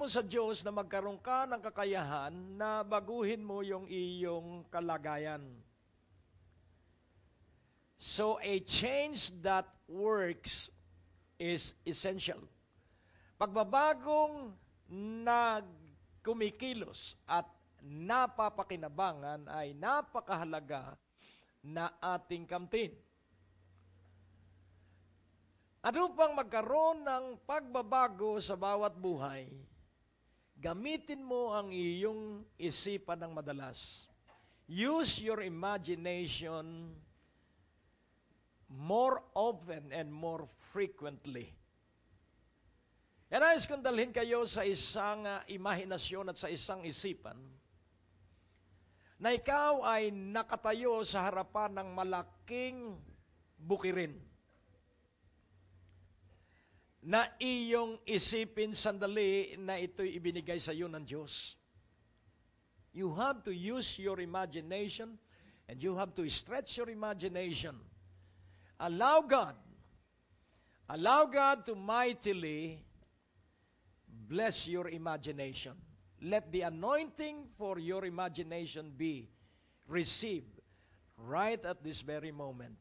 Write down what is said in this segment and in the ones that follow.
mo sa Diyos na magkaroon ka ng kakayahan na baguhin mo yung iyong kalagayan. So a change that works is essential. Pagbabagong kumikilos at napapakinabangan ay napakahalaga na ating kamtin. At upang magkaroon ng pagbabago sa bawat buhay, gamitin mo ang iyong isipan ng madalas. Use your imagination more often and more frequently. Nais kong dalhin kayo sa isang imahinasyon at sa isang isipan na ikaw ay nakatayo sa harapan ng malaking bukirin na iyong isipin sandali na ito'y ibinigay sa iyo ng Diyos. You have to use your imagination and you have to stretch your imagination. Allow God to mightily bless your imagination. Let the anointing for your imagination be received right at this very moment.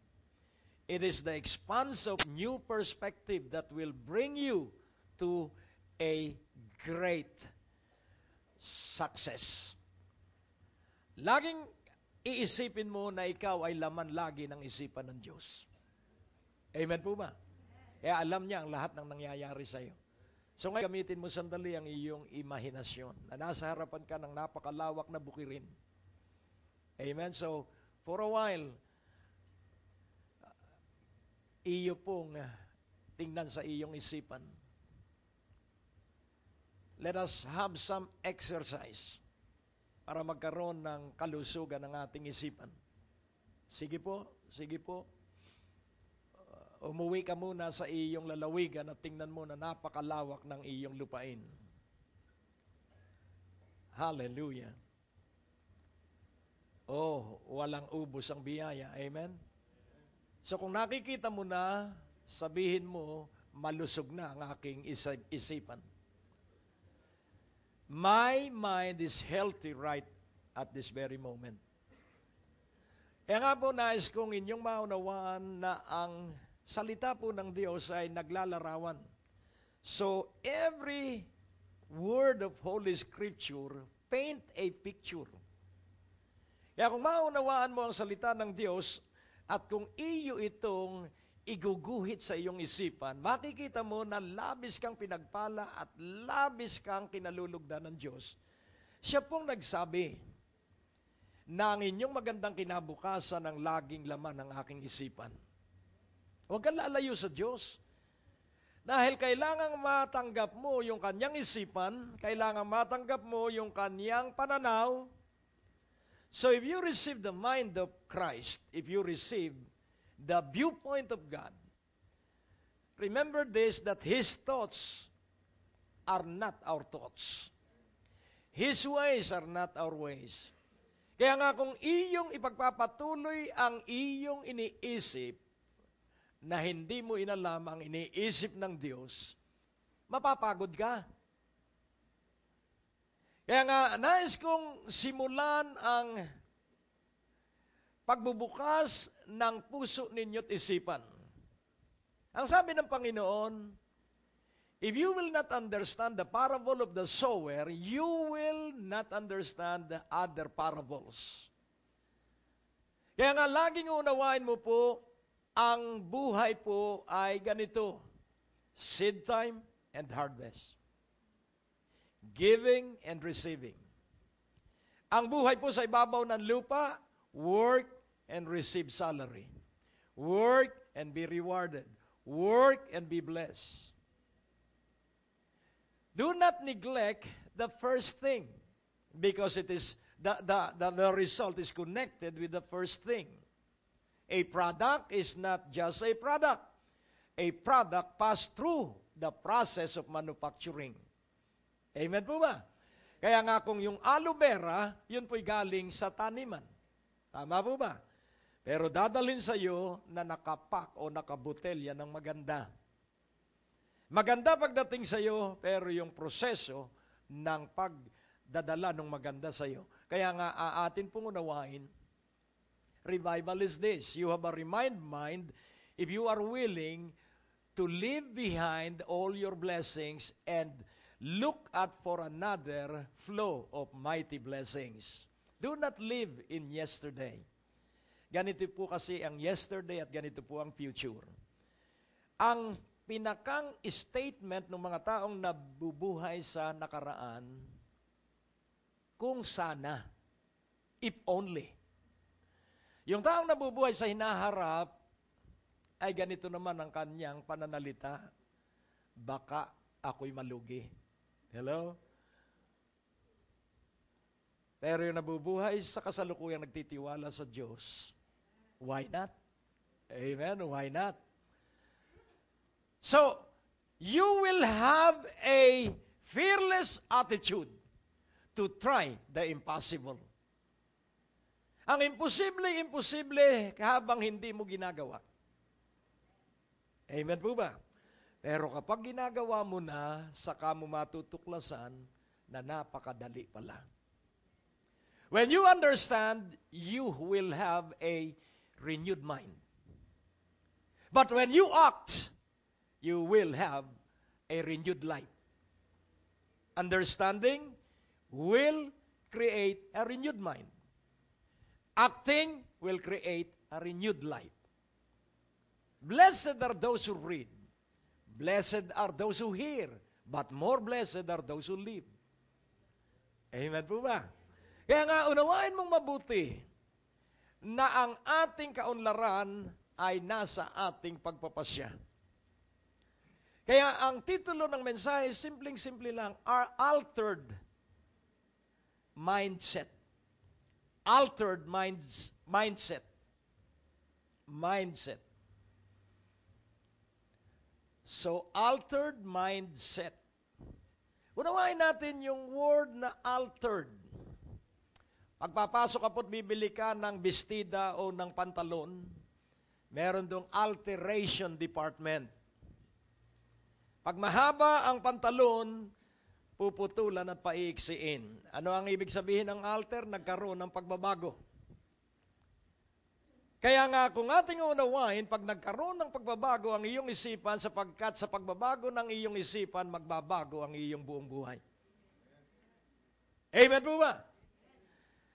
It is the expanse of new perspective that will bring you to a great success. Laging iisipin mo na ikaw ay laman lagi ng isipan ng Diyos. Amen po ba? Kaya alam niya ang lahat ng nangyayari sa iyo. So ngayon, gamitin mo sandali ang iyong imahinasyon na nasa harapan ka ng napakalawak na bukirin. Amen? So, for a while, iyo pong tingnan sa iyong isipan. Let us have some exercise para magkaroon ng kalusugan ng ating isipan. Sige po, sige po. Umuwi ka muna sa iyong lalawigan at tingnan mo na napakalawak ng iyong lupain. Hallelujah. Oh, walang ubos ang biyaya. Amen? So kung nakikita mo na, sabihin mo, malusog na ang aking isipan. My mind is healthy right at this very moment. Kaya nga po, nais kong inyong maunawaan na ang salita po ng Diyos ay naglalarawan. So every word of Holy Scripture paint a picture. Kaya kung maunawaan mo ang salita ng Diyos, at kung iyo itong iguguhit sa iyong isipan, makikita mo na labis kang pinagpala at labis kang kinalulugdan ng Diyos. Siya pong nagsabi na ang inyong magandang kinabukasan ang laging laman ng aking isipan. Huwag kang lalayo sa Diyos. Dahil kailangang matanggap mo yung kanyang isipan, kailangang matanggap mo yung kanyang pananaw. So if you receive the mind of Christ, if you receive the viewpoint of God, remember this, that His thoughts are not our thoughts. His ways are not our ways. Kaya nga kung iyong ipagpapatuloy ang iyong iniisip na hindi mo inalam ang iniisip ng Diyos, mapapagod ka. Kaya nga, nais kong simulan ang pagbubukas ng puso ninyo't isipan. Ang sabi ng Panginoon, if you will not understand the parable of the sower, you will not understand the other parables. Kaya nga, laging unawain mo po, ang buhay po ay ganito, seed time and harvest. Giving and receiving. Ang buhay po sa ibabaw ng lupa, work and receive salary. Work and be rewarded. Work and be blessed. Do not neglect the first thing because it is the result is connected with the first thing. A product is not just a product. A product passed through the process of manufacturing. Amen po ba? Kaya nga kung yung aloe vera, yun po'y galing sa taniman. Tama po ba? Pero dadalhin sa iyo na nakapak o nakabotelya ng maganda. Maganda pagdating sa iyo, pero yung proseso ng pagdadala ng maganda sa iyo. Kaya nga atin pong unawain, revival is this. You have a remind mind if you are willing to leave behind all your blessings and look at for another flow of mighty blessings. Do not live in yesterday. Ganito po kasi ang yesterday at ganito po ang future. Ang pinakang statement ng mga taong nabubuhay sa nakaraan, kung sana, if only. Yung taong nabubuhay sa hinaharap, ay ganito naman ang kanyang pananalita, baka ako'y malugi. Hello? Pero yung nabubuhay sa kasalukuyang nagtitiwala sa Diyos, why not? Amen? Why not? So, you will have a fearless attitude to try the impossible. Ang imposible habang hindi mo ginagawa. Amen po ba? Pero kapag ginagawa mo na, saka mo matutuklasan na napakadali pala. When you understand, you will have a renewed mind. But when you act, you will have a renewed life. Understanding will create a renewed mind. Acting will create a renewed life. Blessed are those who read. Blessed are those who hear. But more blessed are those who live. Amen po ba? Kaya nga, unawain mong mabuti na ang ating kaunlaran ay nasa ating pagpapasya. Kaya ang titulo ng mensahe, simpleng-simple lang, our altered mindset. Altered mindset. Mindset. So, altered mindset. Unawain natin yung word na altered. Pagpapasok ka po't bibili ka ng bestida o ng pantalon, meron dong alteration department. Pag mahaba ang pantalon, puputulan at paiiksiin. Ano ang ibig sabihin ng alter? Nagkaroon ng pagbabago. Kaya nga, kung ating unawain, pag nagkaroon ng pagbabago ang iyong isipan, sapagkat sa pagbabago ng iyong isipan, magbabago ang iyong buong buhay. Amen po ba?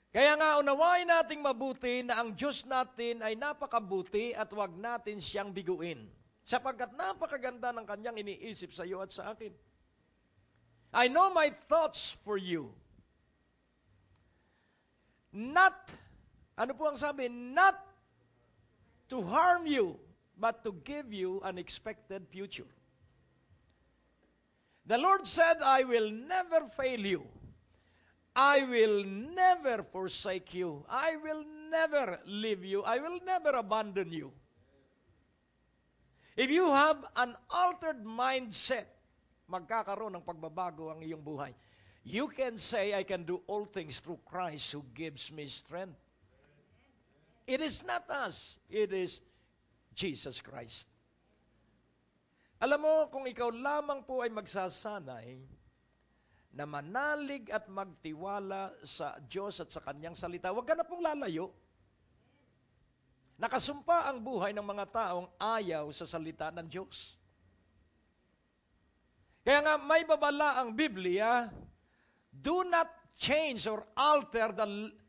Kaya nga, unawain nating mabuti na ang Diyos natin ay napakabuti at huwag natin siyang biguin. Sapagkat napakaganda ng kanyang iniisip sa iyo at sa akin. I know my thoughts for you. Not, ano po ang sabi? Not to harm you, but to give you an expected future. The Lord said, I will never fail you. I will never forsake you. I will never leave you. I will never abandon you. If you have an altered mindset, magkakaroon ng pagbabago ang iyong buhay. You can say, I can do all things through Christ who gives me strength. It is not us. It is Jesus Christ. Alam mo, kung ikaw lamang po ay magsasanay na manalig at magtiwala sa Diyos at sa Kanyang salita, huwag ka na pong lalayo. Nakasumpa ang buhay ng mga taong ayaw sa salita ng Diyos. Kaya nga may babala ang Biblia, do not change or alter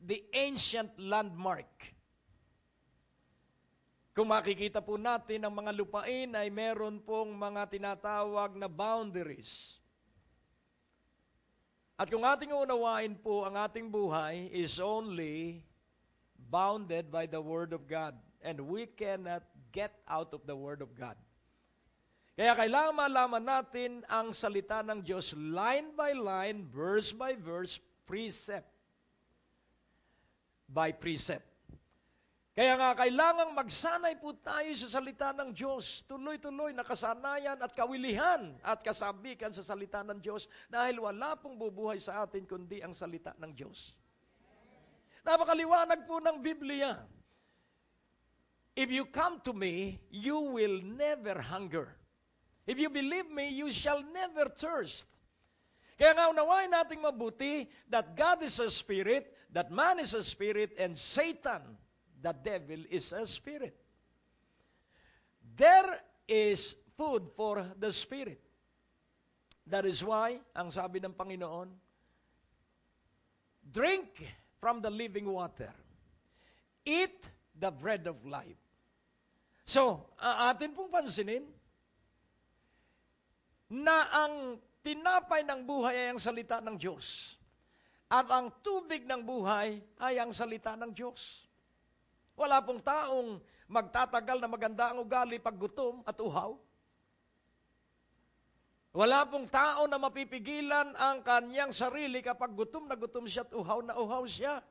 the ancient landmark. Kung makikita po natin ang mga lupain ay meron pong mga tinatawag na boundaries. At kung ating unawain po, ang ating buhay is only bounded by the Word of God. And we cannot get out of the Word of God. Kaya kailangan malaman natin ang salita ng Diyos line by line, verse by verse, precept by precept. Kaya nga kailangang magsanay po tayo sa salita ng Diyos. Tuloy-tuloy na kasanayan at kawilihan at kasabikan sa salita ng Diyos dahil wala pong bubuhay sa atin kundi ang salita ng Diyos. Napakaliwanag po ng Biblia. If you come to me, you will never hunger. If you believe me, you shall never thirst. Kaya nga unawain nating mabuti that God is a spirit, that man is a spirit, and Satan, the devil, is a spirit. There is food for the spirit. That is why, ang sabi ng Panginoon, drink from the living water. Eat the bread of life. So, atin pong pansinin na ang tinapay ng buhay ay ang salita ng Diyos. At ang tubig ng buhay ay ang salita ng Diyos. Wala pong taong magtatagal na maganda ang ugali pag gutom at uhaw. Wala pong tao na mapipigilan ang kanyang sarili kapag gutom na gutom siya at uhaw na uhaw siya.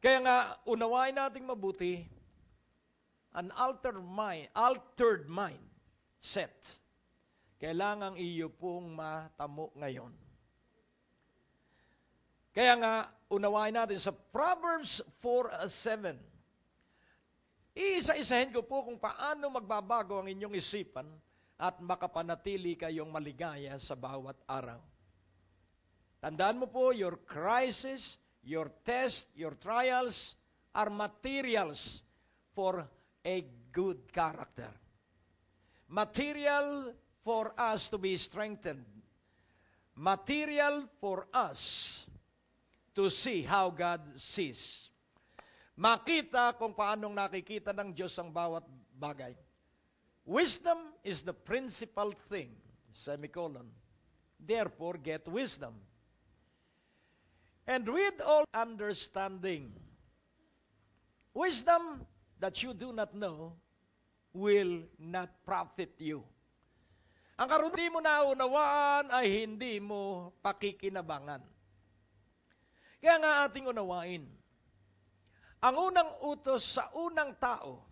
Kaya nga, unawain nating mabuti, an altered mind set. Kailangang iyo pong matamo ngayon. Kaya nga, unawain natin sa Proverbs 4:7. Iisa-isahin ko po kung paano magbabago ang inyong isipan at makapanatili kayong maligaya sa bawat araw. Tandaan mo po, your crisis, your test, your trials are materials for a good character. Material for us to be strengthened. Material for us to see how God sees. Makita kung paanong nakikita ng Diyos ang bawat bagay. Wisdom is the principal thing, semicolon. Therefore, get wisdom. And with all understanding, wisdom that you do not know will not profit you. Ang karunungan mo naunawaan ay hindi mo pakikinabangan. Kaya nga ating unawain, ang unang utos sa unang tao,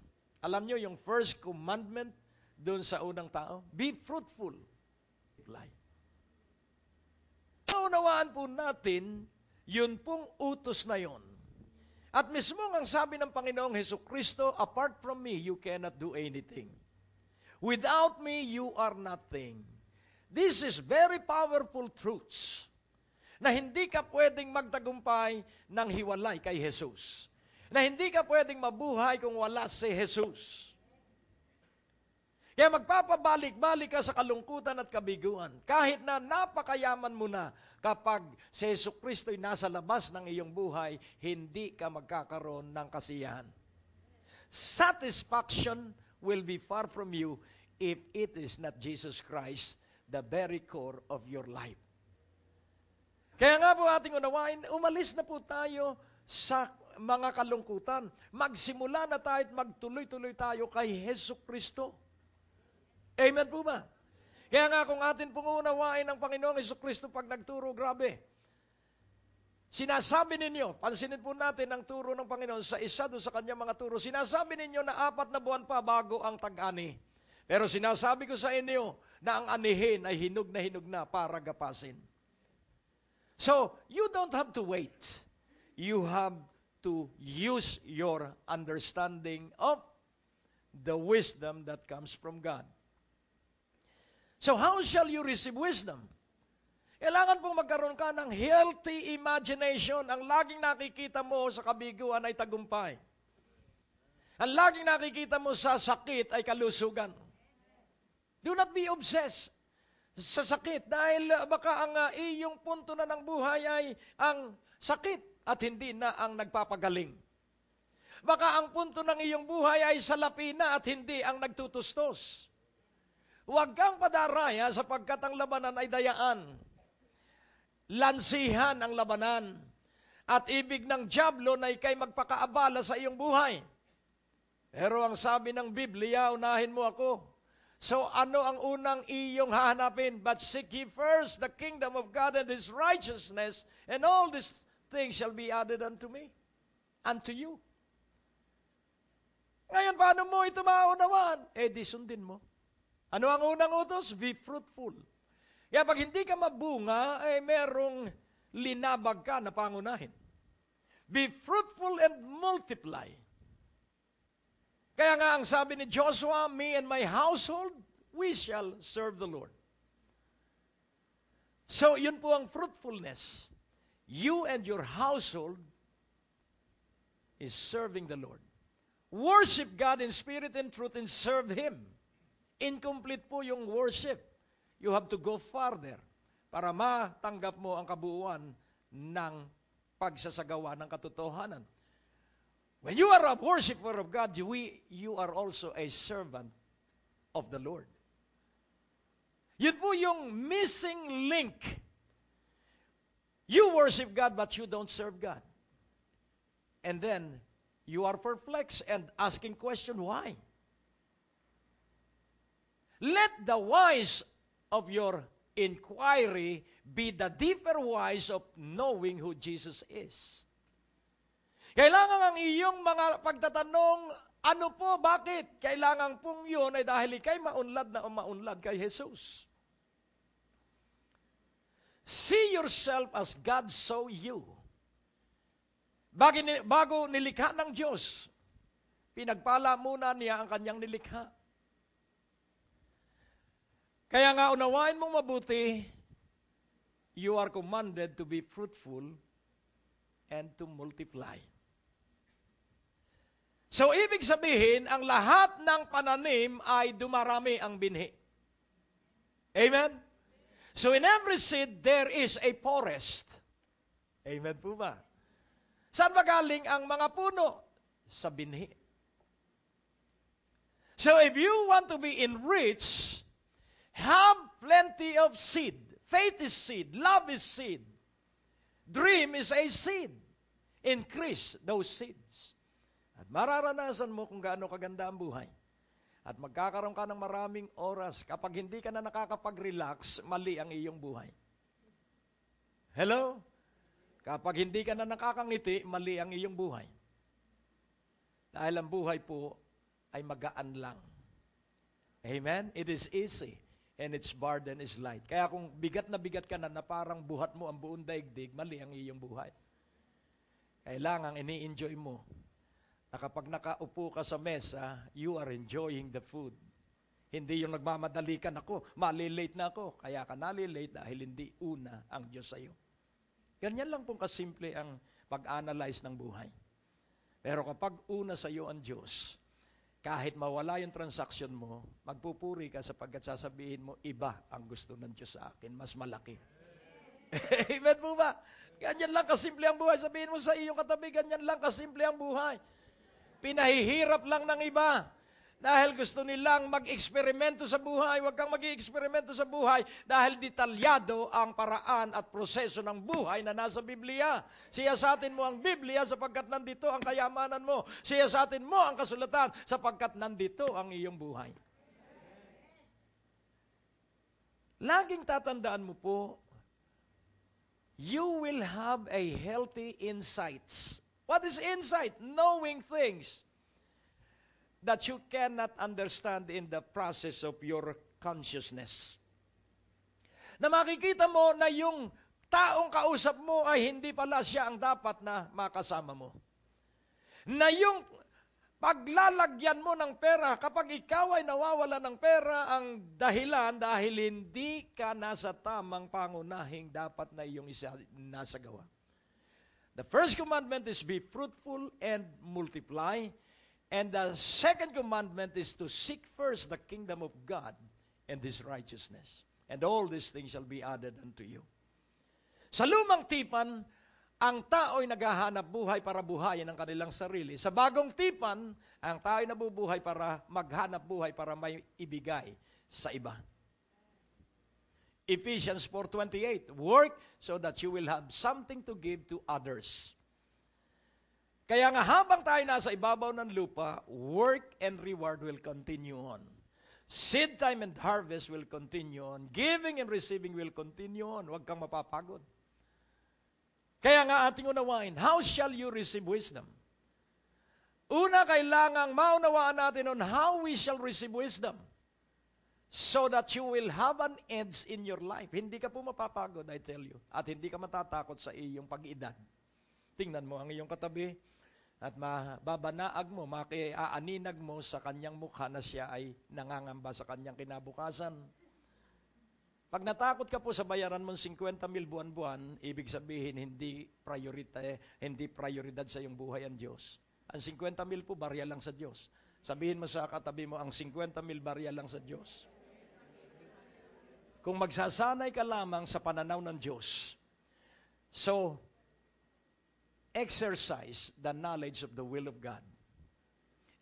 alam nyo yung first commandment doon sa unang tao, be fruitful. Naunawaan po natin, yun pong utos na yun. At mismo ang sabi ng Panginoong Hesukristo, apart from me, you cannot do anything. Without me, you are nothing. This is very powerful truths na hindi ka pwedeng magtagumpay ng hiwalay kay Jesus. Na hindi ka pwedeng mabuhay kung wala si Jesus. Kaya magpapabalik-balik ka sa kalungkutan at kabiguan. Kahit na napakayaman mo na, kapag si Jesucristo'y nasa labas ng iyong buhay, hindi ka magkakaroon ng kasiyahan. Satisfaction will be far from you if it is not Jesus Christ, the very core of your life. Kaya nga po ating unawain, umalis na po tayo sa mga kalungkutan. Magsimula na tayo at magtuloy-tuloy tayo kay Jesucristo. Amen po ba? Kaya nga kung atin pong unawain ng Panginoong Jesucristo pag nagturo, grabe. Sinasabi ninyo, pansinin po natin ang turo ng Panginoon sa isa doon sa kanyang mga turo, sinasabi ninyo na 4 na buwan pa bago ang tag-ani. Pero sinasabi ko sa inyo na ang anihin ay hinog na para gapasin. So, you don't have to wait. You have to use your understanding of the wisdom that comes from God. So, how shall you receive wisdom? Kailangan pong magkaroon ka ng healthy imagination. Ang laging nakikita mo sa kabiguan ay tagumpay. Ang laging nakikita mo sa sakit ay kalusugan. Do not be obsessed sa sakit dahil baka ang iyong punto na ng buhay ay ang sakit at hindi na ang nagpapagaling. Baka ang punto ng iyong buhay ay salapi na at hindi ang nagtutustos. Huwag kang padaraya sapagkat ang labanan ay dayaan. Lansihan ang labanan. At ibig ng dyablo na ikay magpakaabala sa iyong buhay. Pero ang sabi ng Biblia, unahin mo ako. So ano ang unang iyong hahanapin? But seek ye first the kingdom of God and His righteousness, and all these things shall be added unto me, unto you. Ngayon, paano mo ito maunawaan? Di sundin mo. Ano ang unang utos? Be fruitful. Kaya pag hindi ka mabunga, merong linabag ka na pangunahin. Be fruitful and multiply. Kaya nga ang sabi ni Joshua, me and my household, we shall serve the Lord. So, yun po ang fruitfulness. You and your household is serving the Lord. Worship God in spirit and truth and serve Him. Incomplete po yung worship. You have to go farther para matanggap mo ang kabuuan ng pagsasagawa ng katotohanan. When you are a worshiper of God, you are also a servant of the Lord. Yun po yung missing link. You worship God but you don't serve God. And then, you are perplexed and asking question, why? Let the whys of your inquiry be the deeper whys of knowing who Jesus is. Kailangan ang iyong mga pagtatanong, ano po, bakit? Kailangan pong yun ay dahil ikay maunlad na maunlad kay Jesus. See yourself as God saw you. Bago nilikha ng Diyos, pinagpala muna niya ang kanyang nilikha. Kaya nga unawain mong mabuti, you are commanded to be fruitful and to multiply. So, ibig sabihin, ang lahat ng pananim ay dumarami ang binhi. Amen? So, in every seed, there is a forest. Amen po ba? Saan magaling ang mga puno? Sa binhi. So, if you want to be enriched, have plenty of seed. Faith is seed. Love is seed. Dream is a seed. Increase those seeds. At mararanasan mo kung gaano kaganda ang buhay. At magkakaroon ka ng maraming oras. Kapag hindi ka na nakakapag-relax, mali ang iyong buhay. Hello? Kapag hindi ka na nakakangiti, mali ang iyong buhay. Dahil ang buhay po ay magaan lang. Amen? It is easy. And its burden is light. Kaya kung bigat na parang buhat mo ang buong daigdig, mali ang iyong buhay. Kailangan ini-enjoy mo. Na kapag nakaupo ka sa mesa, you are enjoying the food. Hindi yung nagmamadali ka, ako, malilate na ako. Kaya ka nalilate dahil hindi una ang Diyos sa iyo. Ganyan lang pong kasimple ang pag-analyze ng buhay. Pero kapag una sa iyo ang Diyos, kahit mawala yung transaction mo, magpupuri ka sapagkat sasabihin mo, iba ang gusto ng Diyos sa akin, mas malaki. Amen po ba? Ganyan lang kasimple ang buhay. Sabihin mo sa iyong katabi, ganyan lang kasimple ang buhay. Pinahihirap lang ng iba dahil gusto nilang mag-eksperimento sa buhay. Huwag kang mag-eksperimento sa buhay dahil detalyado ang paraan at proseso ng buhay na nasa Biblia. Siyasatin mo ang Biblia sapagkat nandito ang kayamanan mo. Siyasatin mo ang kasulatan sapagkat nandito ang iyong buhay. Laging tatandaan mo po, you will have a healthy insights. What is insight? Knowing things that you cannot understand in the process of your consciousness. Na makikita mo na yung taong kausap mo ay hindi pala siya ang dapat na makasama mo. Na yung paglalagyan mo ng pera, kapag ikaw ay nawawala ng pera, ang dahilan dahil hindi ka nasa tamang pangunahing dapat na iyong nasa gawa. The first commandment is be fruitful and multiply. And the second commandment is to seek first the kingdom of God and His righteousness. And all these things shall be added unto you. Sa lumang tipan, ang tao'y naghahanap buhay para buhayin ang kanilang sarili. Sa bagong tipan, ang tao'y nabubuhay para maghanap buhay para may ibigay sa iba. Ephesians 4:28, work so that you will have something to give to others. Kaya nga habang tayo nasa ibabaw ng lupa, work and reward will continue on. Seed time and harvest will continue on. Giving and receiving will continue on. Huwag kang mapapagod. Kaya nga ating unawain, how shall you receive wisdom? Una, kailangang maunawaan natin on how we shall receive wisdom. So that you will have an edge in your life. Hindi ka po mapapagod, I tell you. At hindi ka matatakot sa iyong pag-edad. Tingnan mo ang iyong katabi at mababanaag mo, makiaaninag mo sa kanyang mukha na siya ay nangangamba sa kanyang kinabukasan. Pag natakot ka po sa bayaran mong 50,000 buwan-buwan, ibig sabihin hindi prioridad sa iyong buhay ang Diyos. Ang 50,000 po, barya lang sa Diyos. Sabihin mo sa katabi mo, ang 50,000 barya lang sa Diyos. Kung magsasanay ka lamang sa pananaw ng Diyos, so, exercise the knowledge of the will of God.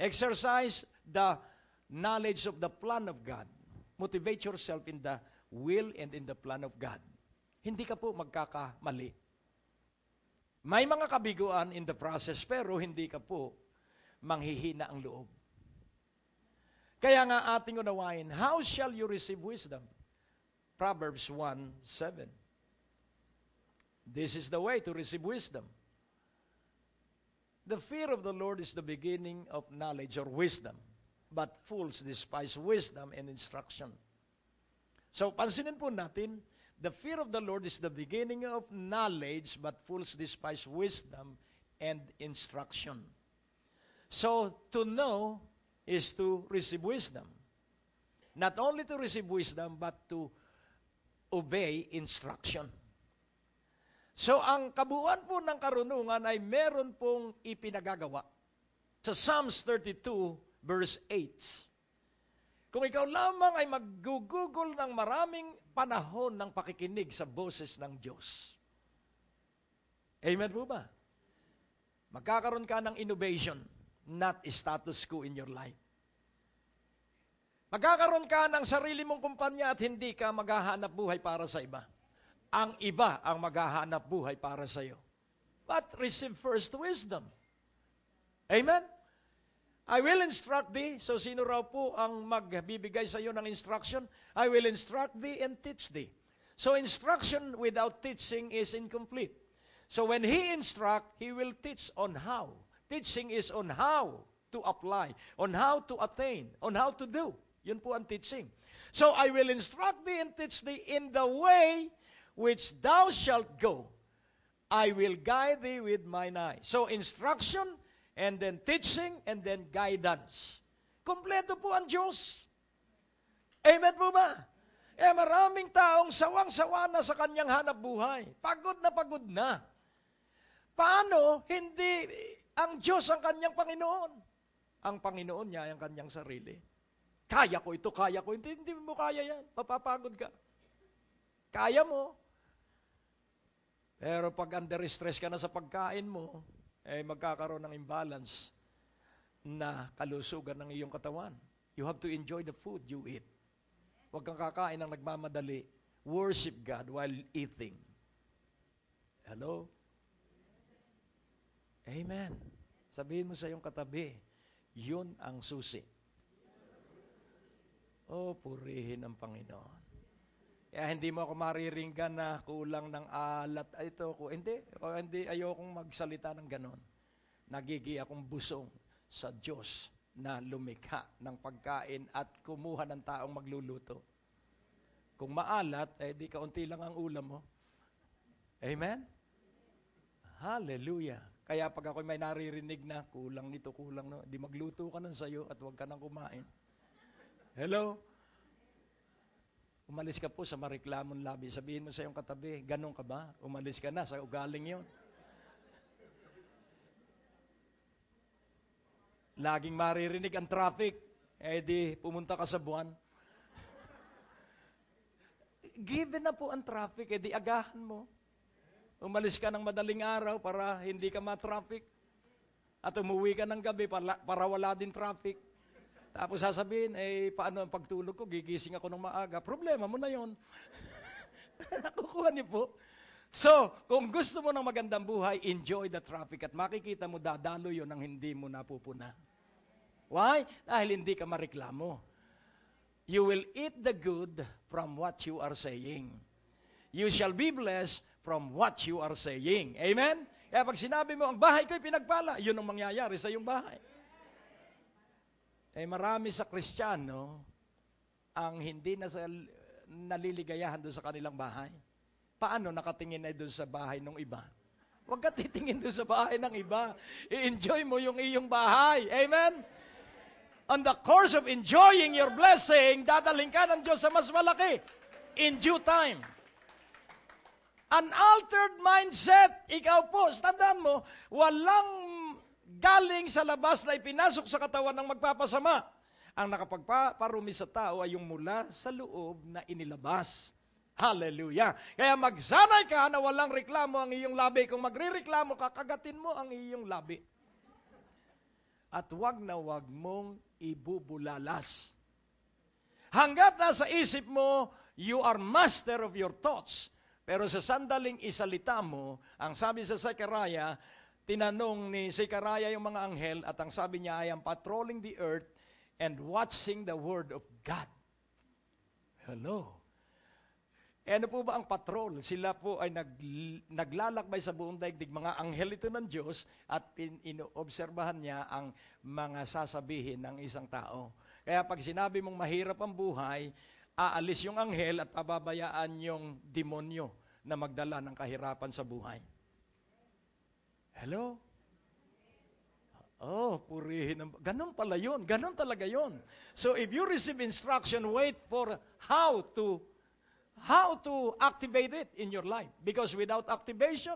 Exercise the knowledge of the plan of God. Motivate yourself in the will and in the plan of God. Hindi ka po magkakamali. May mga kabiguan in the process, pero hindi ka po manghihina ang loob. Kaya nga ating unawain, how shall you receive wisdom? Proverbs 1:7. This is the way to receive wisdom. The fear of the Lord is the beginning of knowledge or wisdom, but fools despise wisdom and instruction. So, pansinin po natin, the fear of the Lord is the beginning of knowledge, but fools despise wisdom and instruction. So, to know is to receive wisdom. Not only to receive wisdom, but to obey instruction. So, ang kabuuan po ng karunungan ay meron pong ipinagagawa. Sa Psalms 32, verse 8, kung ikaw lamang ay maggugugol ng maraming panahon ng pakikinig sa boses ng Diyos. Amen po ba? Magkakaroon ka ng innovation, not status quo in your life. Magkakaroon ka ng sarili mong kumpanya at hindi ka maghahanap buhay para sa iba. Ang iba ang maghahanap buhay para sa iyo. But receive first wisdom. Amen? I will instruct thee. So sino raw po ang magbibigay sa iyo ng instruction? I will instruct thee and teach thee. So instruction without teaching is incomplete. So when He instruct, He will teach on how. Teaching is on how to apply, on how to attain, on how to do. Yun po ang teaching. So I will instruct thee and teach thee in the way which thou shalt go. I will guide thee with mine eye. So instruction, and then teaching, and then guidance. Kompleto po ang Diyos. Amen po ba? Maraming taong sawang-sawa na sa kanyang hanap buhay. Pagod na. Paano hindi ang Diyos ang kanyang Panginoon? Ang Panginoon niya ay ang kanyang sarili. Kaya ko ito, kaya ko. Hindi mo kaya yan. Papapagod ka. Kaya mo. Pero pag under stress ka na sa pagkain mo, magkakaroon ng imbalance na kalusugan ng iyong katawan. You have to enjoy the food you eat. Huwag kang kakain ng nagmamadali. Worship God while eating. Hello? Amen. Sabihin mo sa iyong katabi, yun ang susi. Oh, purihin ang Panginoon. Kaya hindi mo ako mariringgan na kulang ng alat. Hindi, ayokong magsalita ng ganon. Nagigi akong busong sa Diyos na lumikha ng pagkain at kumuha ng taong magluluto. Kung maalat, di kaunti lang ang ulam mo. Amen? Hallelujah. Kaya pag ako may naririnig na, kulang nito, kulang no, di magluto ka ng sayo at huwag ka nang kumain. Hello? Umalis ka po sa mareklamong labi. Sabihin mo sa iyong katabi, ganun ka ba? Umalis ka na sa ugaling yon. Laging maririnig ang traffic. Di pumunta ka sa buwan. Given na po ang traffic, di agahan mo. Umalis ka ng madaling araw para hindi ka ma-traffic. At umuwi ka ng gabi para wala din traffic. Tapos sasabihin, paano ang pagtulog ko? Gigising ako ng maaga. Problema mo na yon. Nakukuha niyo po. So, kung gusto mo ng magandang buhay, enjoy the traffic at makikita mo dadalo yon ang hindi mo napupuna. Why? Dahil hindi ka mareklamo. You will eat the good from what you are saying. You shall be blessed from what you are saying. Amen? Kaya pag sinabi mo, ang bahay ko'y pinagpala, yun ang mangyayari sa iyong bahay. Marami sa Kristiyano ang hindi naliligayahan doon sa kanilang bahay. Paano nakatingin na doon sa bahay ng iba? Huwag ka titingin doon sa bahay ng iba. I-enjoy mo yung iyong bahay. Amen? On the course of enjoying your blessing, dadaling ka ng Diyos sa mas malaki. in due time. An altered mindset, ikaw po, tandaan mo, walang galing sa labas na ipinasok sa katawan ng magpapasama. Ang nakapagparumi sa tao ay yung mula sa loob na inilabas. Hallelujah! Kaya magsanay ka na walang reklamo ang iyong labi. Kung magrireklamo ka, kagatin mo ang iyong labi. At wag na wag mong ibubulalas. Hanggat nasa isip mo, you are master of your thoughts. Pero sa sandaling isalita mo, ang sabi sa Zechariah, tinanong ni Zechariah yung mga anghel at ang sabi niya, I am patrolling the earth and watching the word of God. Hello. Ano po ba ang patrol? Sila po ay naglalakbay sa buong daigdig. Mga anghel ito ng Diyos at inoobserbahan niya ang mga sasabihin ng isang tao. Kaya pag sinabi mong mahirap ang buhay, aalis yung anghel at pababayaan yung demonyo na magdala ng kahirapan sa buhay. Hello? Oh, purihin. Ganon pala yun. Ganon talaga yun. So if you receive instruction, wait for how to activate it in your life. Because without activation,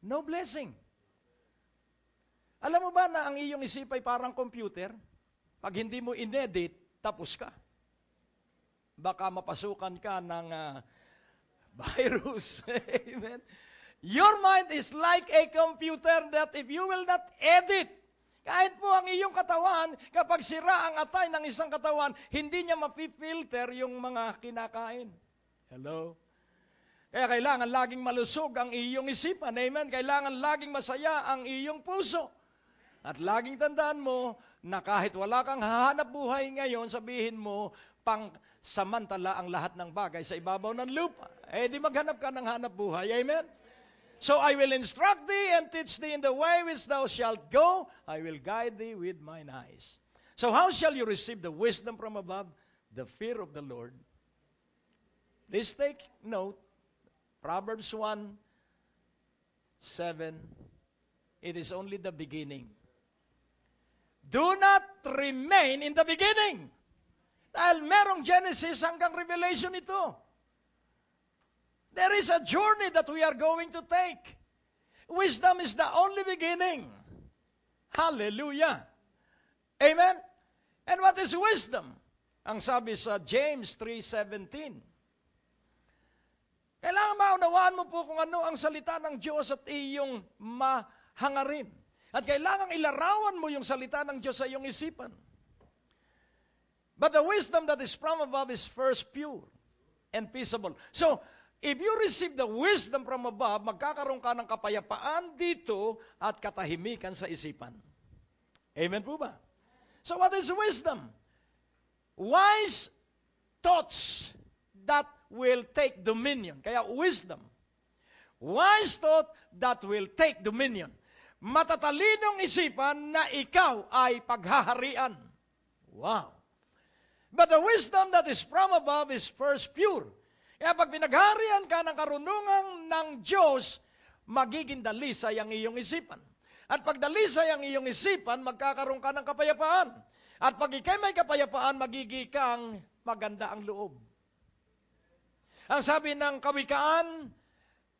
no blessing. Alam mo ba na ang iyong isip ay parang computer? Pag hindi mo inedit, tapos ka. Baka mapasukan ka ng virus. Amen. Your mind is like a computer that if you will not edit, kahit po ang iyong katawan, kapag sira ang atay ng isang katawan, hindi niya mapifilter yung mga kinakain. Hello? Kaya kailangan laging malusog ang iyong isipan. Amen? Kailangan laging masaya ang iyong puso. At laging tandaan mo na kahit wala kang hahanap buhay ngayon, sabihin mo, pang samantala ang lahat ng bagay sa ibabaw ng lupa. Eh di maghanap ka ng hanap buhay. Amen? So I will instruct thee and teach thee in the way which thou shalt go. I will guide thee with mine eyes. So how shall you receive the wisdom from above? The fear of the Lord. Please take note. Proverbs 1:7. It is only the beginning. Do not remain in the beginning. Dahil merong Genesis hanggang Revelation ito. There is a journey that we are going to take. Wisdom is the only beginning. Hallelujah. Amen? And what is wisdom? Ang sabi sa James 3:17. Kailangan maunawaan mo po kung ano ang salita ng Diyos at iyong mahangarin. At kailangan ilarawan mo yung salita ng Diyos sa iyong isipan. But the wisdom that is from above is first pure and peaceable. So, if you receive the wisdom from above, magkakaroon ka ng kapayapaan dito at katahimikan sa isipan. Amen po ba? So what is wisdom? Wise thoughts that will take dominion. Kaya wisdom. Wise thought that will take dominion. Matatalinong isipan na ikaw ay paghaharian. Wow! But the wisdom that is from above is first pure. Kaya pag pinagharian ka ng karunungan ng Diyos, magiging dalisay ang iyong isipan. At pag dalisay ang iyong isipan, magkakaroon ka ng kapayapaan. At pag ikay may kapayapaan, magiging kang maganda ang loob. Ang sabi ng kawikaan,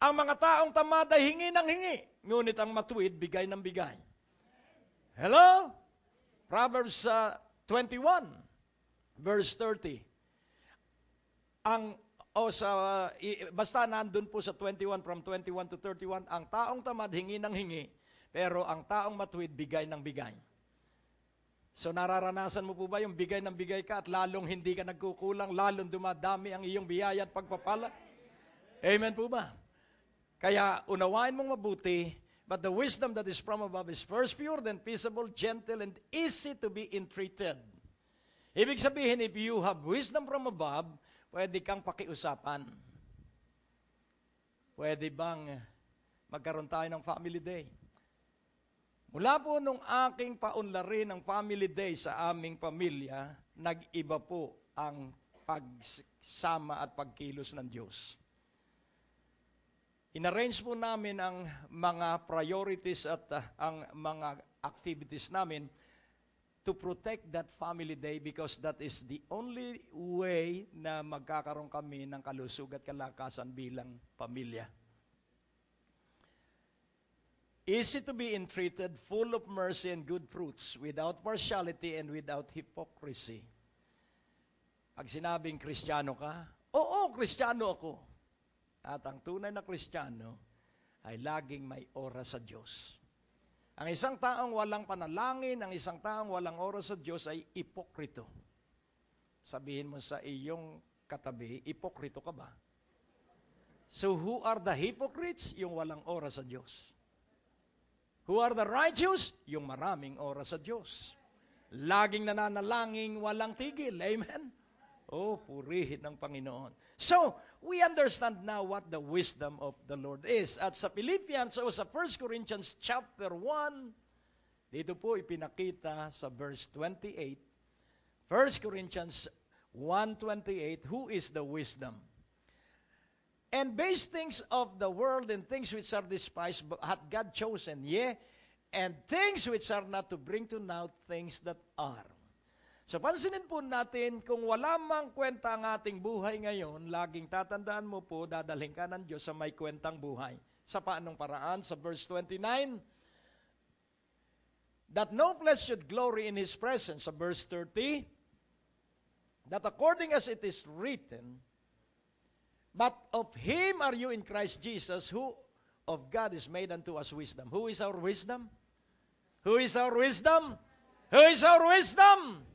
ang mga taong tamad ay hingi ng hingi, ngunit ang matuwid, bigay ng bigay. Hello? Proverbs 21, verse 30. Basta nandun po sa 21, from 21 to 31, ang taong tamad hingi ng hingi, pero ang taong matuwid, bigay ng bigay. So nararanasan mo po ba yung bigay ng bigay ka at lalong hindi ka nagkukulang, lalong dumadami ang iyong biyaya at pagpapala? Amen po ba? Kaya unawain mong mabuti, but the wisdom that is from above is first pure, then peaceable, gentle, and easy to be entreated. Ibig sabihin, if you have wisdom from above, pwede kang pakiusapan. Pwede bang magkaroon tayo ng family day? Mula po nung aking paunlarin ng family day sa aming pamilya, nag-iba po ang pagsama at pagkilos ng Diyos. In-arrange po namin ang mga priorities at ang mga activities namin to protect that family day because that is the only way na magkakaroon kami ng kalusog at kalakasan bilang pamilya. Easy to be entreated, full of mercy and good fruits, without partiality and without hypocrisy. Pag sinabing Kristiyano ka, oo, Kristiyano ako. At ang tunay na Kristiyano ay laging may oras sa Diyos. Ang isang taong walang panalangin, ang isang taong walang oras sa Diyos ay ipokrito. Sabihin mo sa iyong katabi, ipokrito ka ba? So who are the hypocrites? Yung walang oras sa Diyos. Who are the righteous? Yung maraming oras sa Diyos. Laging nananalangin, walang tigil. Amen? Oh, purihin ng Panginoon. So, we understand now what the wisdom of the Lord is. At sa Philippians o sa 1 Corinthians chapter 1, dito po ipinakita sa verse 28, 1 Corinthians 1:28, who is the wisdom? And base things of the world and things which are despised hath God chosen, yea, and things which are not to bring to naught things that are. So pansinin po natin, kung wala mang kwenta ang ating buhay ngayon, laging tatandaan mo po, dadalhin ka ng Diyos sa may kwentang buhay. Sa paanong paraan? Sa verse 29, that no flesh should glory in His presence. Sa verse 30, that according as it is written, but of Him are you in Christ Jesus, who of God is made unto us wisdom. Who is our wisdom? Who is our wisdom? Who is our wisdom?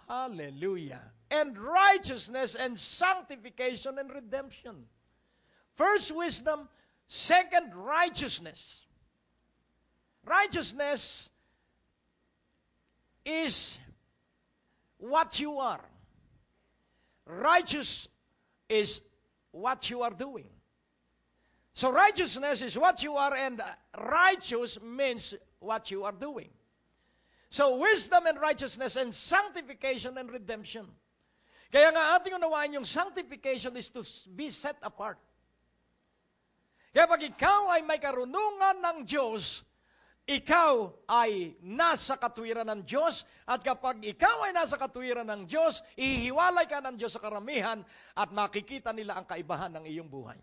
Hallelujah. And righteousness and sanctification and redemption. First, wisdom. Second, righteousness. Righteousness is what you are. Righteous is what you are doing. So righteousness is what you are, and righteous means what you are doing. So, wisdom and righteousness and sanctification and redemption. Kaya nga ating unawain yung sanctification is to be set apart. Kaya pag ikaw ay may karunungan ng Diyos, ikaw ay nasa katwiran ng Diyos, at kapag ikaw ay nasa katwiran ng Diyos, ihiwalay ka ng Diyos sa karamihan at makikita nila ang kaibahan ng iyong buhay.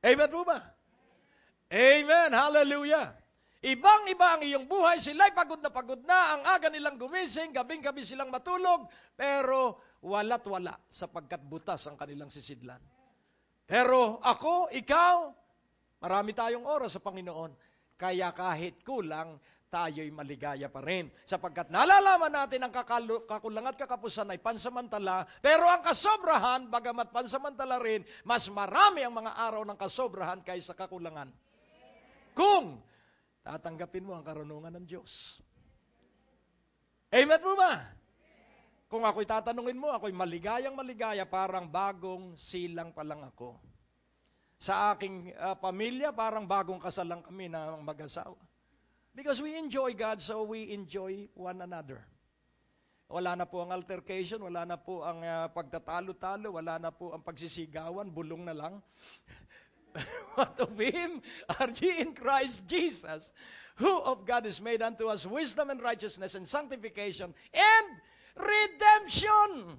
Amen po ba? Amen. Hallelujah. Ibang-iba ang iyong buhay, sila'y pagod na, ang aga nilang gumising, gabing-gabi silang matulog, pero wala't wala sapagkat butas ang kanilang sisidlan. Pero ako, ikaw, marami tayong oras sa Panginoon, kaya kahit kulang, tayo'y maligaya pa rin. Sapagkat nalalaman natin ang kakulang at kakapusan ay pansamantala, pero ang kasobrahan, bagamat pansamantala rin, mas marami ang mga araw ng kasobrahan kaysa kakulangan. Kung tatanggapin mo ang karunungan ng Diyos. Amen po ba? Kung ako'y tatanungin mo, ako'y maligaya, parang bagong silang pa lang ako. Sa aking pamilya, parang bagong kasal lang kami ng mag-asawa. Because we enjoy God, so we enjoy one another. Wala na po ang altercation, wala na po ang pagtatalo-talo, wala na po ang pagsisigawan, bulong na lang. What of Him are ye in Christ Jesus, who of God is made unto us wisdom and righteousness and sanctification and redemption.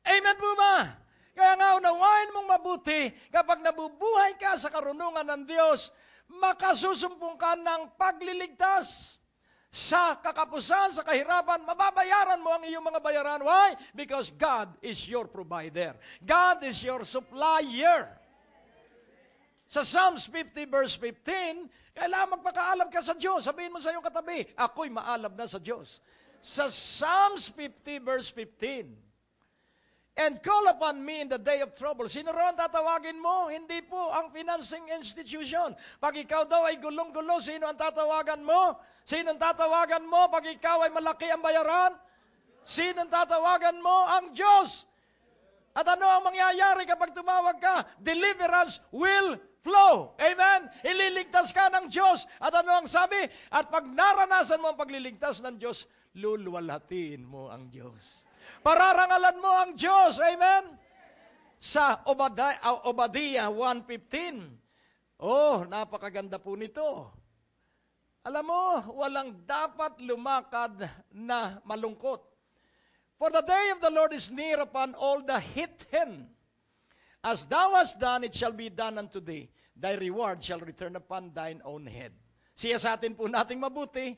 Amen po ba? Kaya nga unawain mong mabuti, kapag nabubuhay ka sa karunungan ng Diyos, makasusumpong ka ng pagliligtas. Sa kakapusan, sa kahirapan, mababayaran mo ang iyong mga bayaran. Why? Because God is your provider. God is your supplier. Sa Psalms 50 verse 15, kailangan magpakaalam ka sa Diyos. Sabihin mo sa iyong katabi, ako'y maalam na sa Diyos. Sa Psalms 50 verse 15, and call upon me in the day of trouble. Sino ron tatawagin mo? Hindi po ang financing institution. Pag ikaw daw ay gulong-gulo, sino ang tatawagan mo? Sino ang tatawagan mo pag ikaw ay malaki ang bayaran? Sino ang tatawagan mo? Ang Diyos. At ano ang mangyayari kapag tumawag ka? Deliverance will flow. Amen? Ililigtas ka ng Diyos. At ano ang sabi? At pag naranasan mo ang pagliligtas ng Diyos, luluwalhatiin mo ang Diyos. Pararangalan mo ang Diyos. Amen? Sa Obadiah 1:15. Oh, napakaganda po nito. Alam mo, walang dapat lumakad na malungkot. For the day of the Lord is near upon all the heathen. As thou hast done, it shall be done unto thee. Thy reward shall return upon thine own head. Siya sa atin po nating mabuti.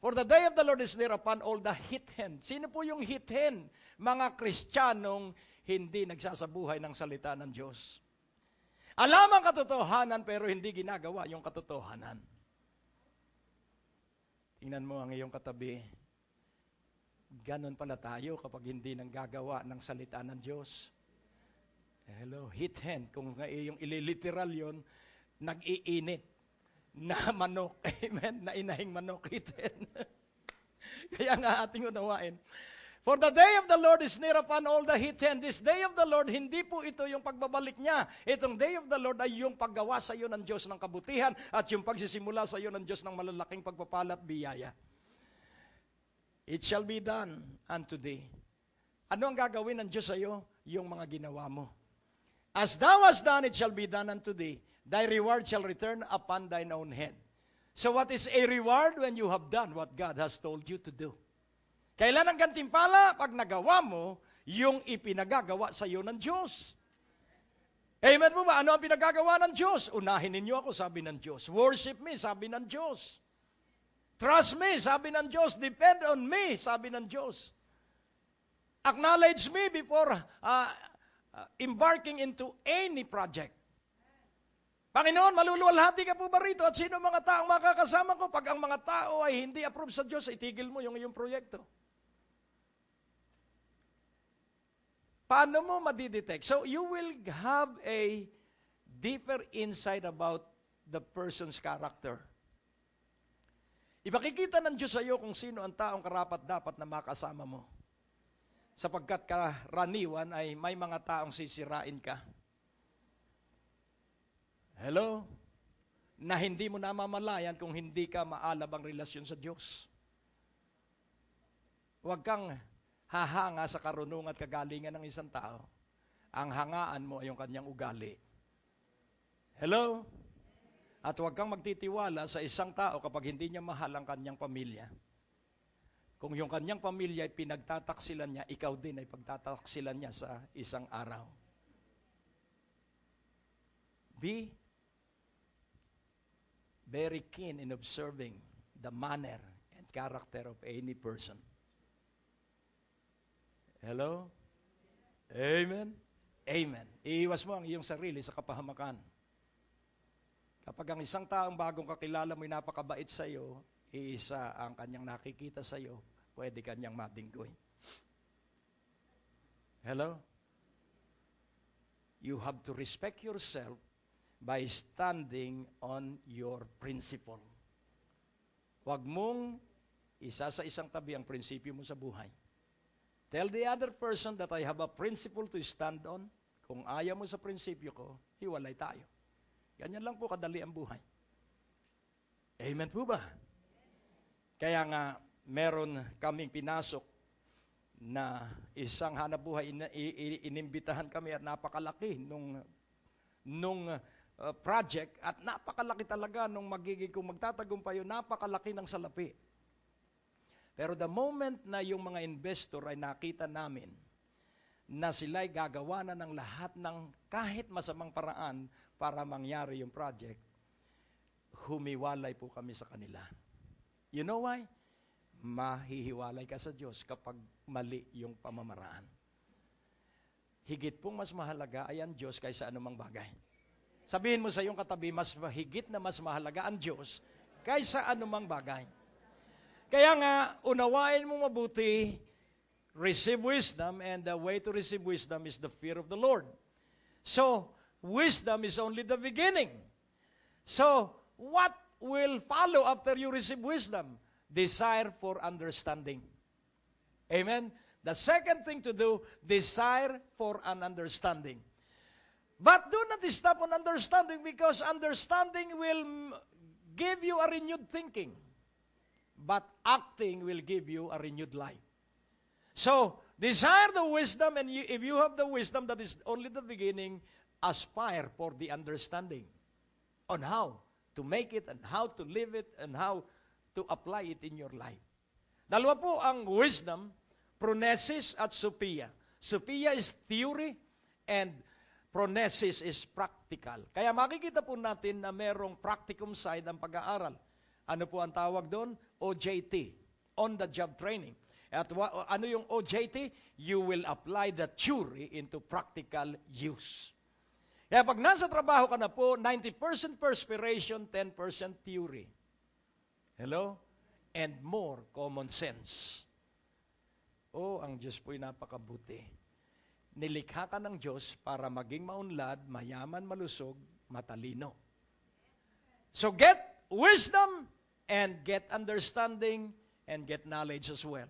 For the day of the Lord is near upon all the heathen. Sino po yung heathen? Mga Kristiyanong hindi nagsasabuhay ng salita ng Diyos. Alam ang katotohanan pero hindi ginagawa yung katotohanan. Tingnan mo ang iyong katabi. Ganon pala tayo kapag hindi nang gagawa ng salita ng Diyos. Hello, heathen. Kung yung ililiteral yon, nag-iinit na manok. Amen? Na inahing manok, heathen. Kaya nga ating unawain. For the day of the Lord is near upon all the heathen. This day of the Lord, hindi po ito yung pagbabalik niya. Itong day of the Lord ay yung paggawa sa iyo ng Diyos ng kabutihan at yung pagsisimula sa iyo ng Diyos ng malalaking pagpapala at biyaya. It shall be done unto thee. Ano ang gagawin ng Diyos sa iyo? Yung mga ginawa mo. As thou hast done, it shall be done unto thee. Thy reward shall return upon thine own head. So what is a reward? When you have done what God has told you to do. Kailan ang gantimpala? Pag nagawa mo, yung ipinagagawa sa iyo ng Diyos. Amen po ba? Ano ang pinagagawa ng Diyos? Unahin ninyo ako, sabi ng Diyos. Worship me, sabi ng Diyos. Trust me, sabi ng Diyos. Depend on me, sabi ng Diyos. Acknowledge me before embarking into any project. Panginoon, maluluwalhati ka po ba rito? At sino mga taong makakasama ko? Pag ang mga tao ay hindi approve sa Diyos, itigil mo yung iyong proyekto. Paano mo madidetect? So you will have a deeper insight about the person's character. Ipakikita ng Diyos sa iyo kung sino ang taong karapat-dapat na makasama mo. Sapagkat karaniwan ay may mga taong sisirain ka. Hello? Na hindi mo namamalayan kung hindi ka maalab ang relasyon sa Diyos. Huwag kang hahanga sa karunungan at kagalingan ng isang tao. Ang hangaan mo ay yung kanyang ugali. Hello? At huwag kang magtitiwala sa isang tao kapag hindi niya mahal ang kanyang pamilya. Kung yung kanyang pamilya ay pinagtataksilan niya, ikaw din ay pagtataksilan niya sa isang araw. Be very keen in observing the manner and character of any person. Hello? Amen? Amen. Iiwas mo ang iyong sarili sa kapahamakan. Kapag ang isang taong bagong kakilala mo'y napakabait sa iyo, iisa ang kanyang nakikita sa iyo, pwede kanyang madinggoy. Hello? You have to respect yourself by standing on your principle. Huwag mong isa sa isang tabi ang prinsipyo mo sa buhay. Tell the other person that I have a principle to stand on. Kung ayaw mo sa prinsipyo ko, hiwalay tayo. Ganyan lang po kadali ang buhay. Amen po ba? Kaya nga, meron kaming pinasok na isang hanapbuhay, inimbitahan kami at napakalaki nung project at napakalaki talaga nung magiging, kung magtatagumpay yun, napakalaki ng salapi. Pero the moment na yung mga investor ay nakita namin na sila'y gagawa na ng lahat ng kahit masamang paraan para mangyari yung project, humiwalay po kami sa kanila. You know why? Mahihiwalay ka sa Diyos kapag mali yung pamamaraan. Higit pong mas mahalaga ay ang Diyos kaysa anumang bagay. Sabihin mo sa iyong katabi, mas higit na mas mahalaga ang Diyos kaysa anumang bagay. Kaya nga, unawain mo mabuti, receive wisdom, and the way to receive wisdom is the fear of the Lord. So, wisdom is only the beginning. So, what will follow after you receive wisdom? Desire for understanding. Amen? The second thing to do, desire for an understanding. But do not stop on understanding because understanding will give you a renewed thinking. But acting will give you a renewed life. So, desire the wisdom, and if you have the wisdom, that is only the beginning, aspire for the understanding. On how? to make it and how to live it and how to apply it in your life. Dalawa po ang wisdom, phronesis at sophia. Sophia is theory and phronesis is practical. Kaya makikita po natin na merong practicum side ang pag-aaral. Ano po ang tawag doon? OJT, on-the-job training. At ano yung OJT? You will apply the theory into practical use. Kaya pag nasa trabaho ka na po, 90% perspiration, 10% theory. Hello? And more common sense. Oh, ang Diyos po'y napakabuti. Nilikha ka ng Diyos para maging maunlad, mayaman, malusog, matalino. So get wisdom and get understanding and get knowledge as well.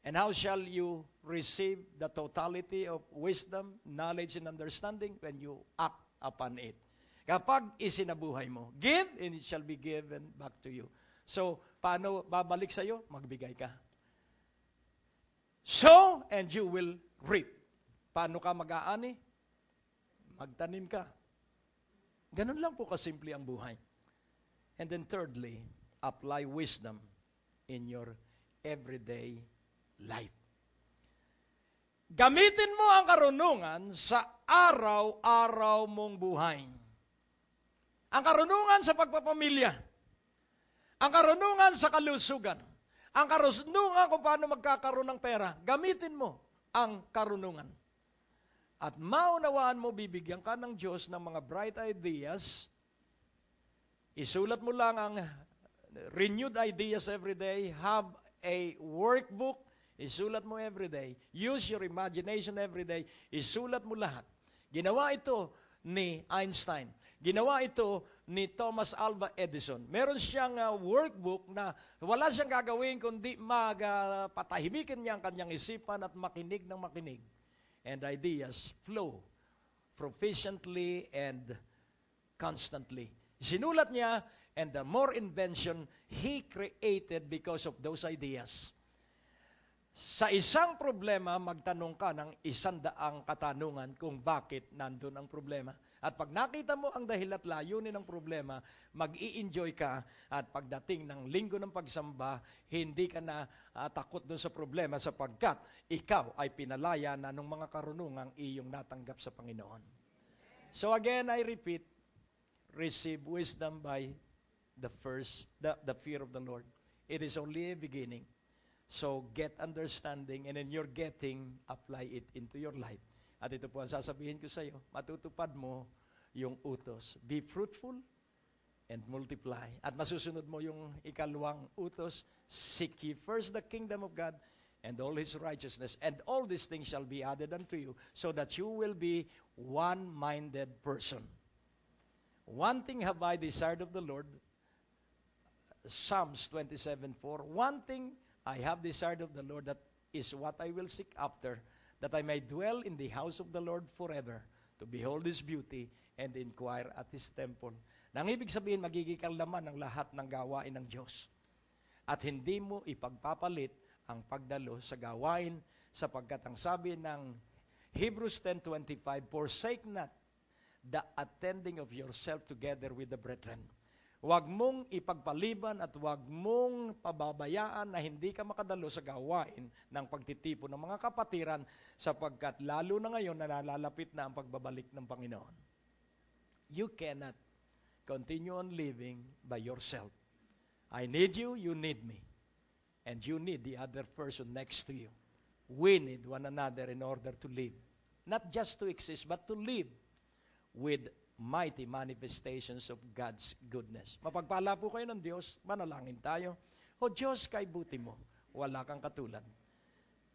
And how shall you receive the totality of wisdom, knowledge, and understanding? When you act upon it. Kapag isinabuhay mo, give and it shall be given back to you. So, paano babalik sa'yo? Magbigay ka. Sow and you will reap. Paano ka mag-aani? Magtanim ka. Ganun lang po kasimple ang buhay. And then thirdly, apply wisdom in your everyday life. Gamitin mo ang karunungan sa araw-araw mong buhay. Ang karunungan sa pagpapamilya. Ang karunungan sa kalusugan. Ang karunungan kung paano magkakaroon ng pera. Gamitin mo ang karunungan. At maunawaan mo, bibigyan ka ng Diyos ng mga bright ideas. Isulat mo lang ang renewed ideas every day. Have a workbook. Isulat mo every day. Use your imagination every day. Isulat mo lahat. Ginawa ito ni Einstein. Ginawa ito ni Thomas Alva Edison. Meron siyang workbook na wala siyang gagawin kundi patahimikin niya ang kanyang isipan at makinig ng makinig. And ideas flow proficiently and constantly. Sinulat niya, and the more invention he created because of those ideas. Sa isang problema, magtanong ka ng 100 katanungan kung bakit nandun ang problema. At pag nakita mo ang dahil at layunin ng problema, mag-i-enjoy ka at pagdating ng linggo ng pagsamba, hindi ka na takot doon sa problema sapagkat ikaw ay pinalaya na ng mga karunungang iyong natanggap sa Panginoon. So again, I repeat, receive wisdom by the fear of the Lord. It is only a beginning. So get understanding and in your getting, apply it into your life. At ito po ang sasabihin ko sa iyo, matutupad mo yung utos. Be fruitful and multiply. At masusunod mo yung ikalawang utos, seek ye first the kingdom of God and all His righteousness, and all these things shall be added unto you, so that you will be one-minded person. One thing have I desired of the Lord, Psalms 27:4, one thing I have desired of the Lord, that is what I will seek after, that I may dwell in the house of the Lord forever, to behold His beauty and inquire at His temple. Nang ibig sabihin, magiging laman ng lahat ng gawain ng Diyos. At hindi mo ipagpapalit ang pagdalo sa gawain, sapagkat ang sabi ng Hebrews 10:25, forsake not the attending of yourself together with the brethren. Huwag mong ipagpaliban at huwag mong pababayaan na hindi ka makadalo sa gawain ng pagtitipon ng mga kapatiran sapagkat lalo na ngayon na nalalapit na ang pagbabalik ng Panginoon. You cannot continue on living by yourself. I need you, you need me. And you need the other person next to you. We need one another in order to live. Not just to exist, but to live with mighty manifestations of God's goodness. Mapagpala po kayo ng Diyos, manalangin tayo. O Diyos, kay buti mo, wala kang katulad.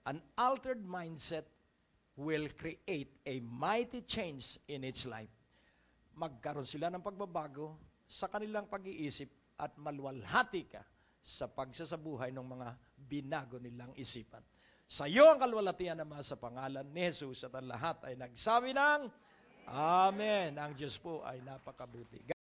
An altered mindset will create a mighty change in its life. Magkaroon sila ng pagbabago sa kanilang pag-iisip at maluwalhati ka sa pagsasabuhay ng mga binago nilang isipan. Sa iyo ang kalwalhatian naman sa pangalan ni Jesus at ang lahat ay nagsabi ng Amen. Ang Diyos po ay napakabuti.